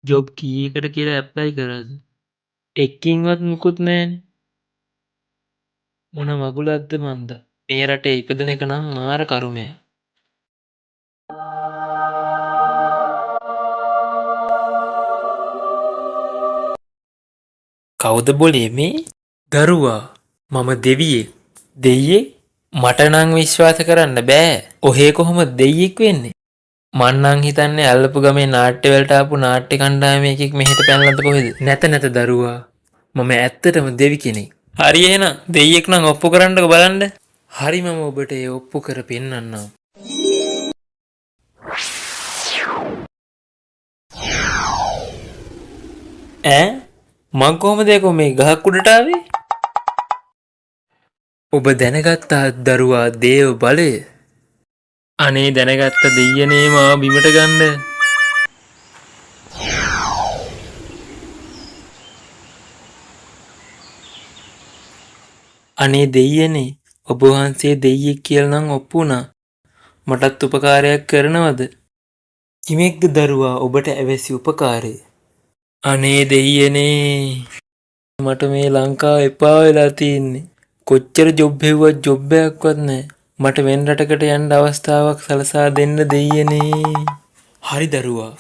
Job කීයකට කියලා apply කරාද? එකකින්වත් මුකුත් නැහැනේ. මොන මගුලක්ද මන්දා. මේ රටේ ඉපදෙන එක නම් මාර කරුමයක්. කවුද බොලේ මේ? දරුවා මම දෙවියෙක්. දෙයියෙක්? මට නම් විශ්වාස කරන්න බෑ. ඔහේ කොහොමද දෙයියෙක් වෙන්නේ? මං නම් හිතන්නේ අල්ලපු ගමේ නාට්‍ය වලට ආපු නාට්‍ය කණ්ඩායමේ එකෙක් මෙහෙට පැනලාද කොහෙද? නැත දරුවා. මම ඇත්තටම දෙවි කෙනෙක්. හරි එහෙනම් දෙයියෙක් නම් ඔප්පු කරන්නකෝ බලන්න. හරි මම ඔබට ඒ ඔප්පු කර පෙන්නන්නම්. ඈ මං කොහොමද මේ ගහක් උඩට ආවේ? ඔබ දැනගත්තා දරුවා දේව බලය. අනේ දැනගත්ත දෙයියනේ මාව බිමට ගන්න. අනේ දෙයියනේ ඔබ වහන්සේ දෙයියෙක් කියලා නම් ඔප්පු වුණා. මටත් උපකාරයක් කරනවද? කිමෙක්ද දරුවා ඔබට ඇවැසි උපකාරය? අනේ දෙයියනේ මට මේ ලංකාව එපා වෙලා තියෙන්නේ. කොච්චර ජොබ් හෙව්වත් ජොබ් එකක්වත් නැහැ. මට වෙන රටකට යන්න අවස්ථාවක් සලසා දෙන්න දෙයියනේ. හරි දරුවා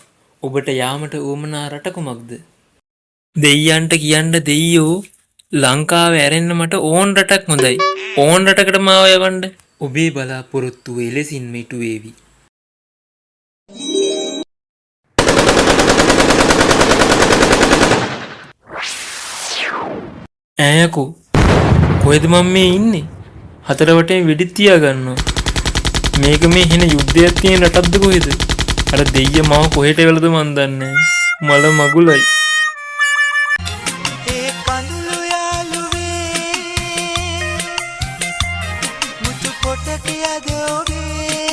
ඔබට යාමට උවමනා රට කුමක්ද? දෙයියන්ට කියන්න දෙයියෝ ලංකාවේ ඇරෙන්න මට ඕන රටක් හොඳයි. ඕන රටකට මාව යවන්න. ඔබේ බලාපොරොත්තුව එලෙසින්ම ඉටු වේවි. ඈයකෝ කොහෙද මම මේ ඉන්නේ? හතර වටේ වෙඩි තියා ගන්නවා. මේක මේ හින යුද්ධයක් තියෙන රටක්ද කොහෙද? අර දෙයිය මාව කොහෙට එවලද මන් දන්නේ. මල මගුලයි. ඒ කඳුළු යාළුවේ මුතු පොට කියද ඔබේ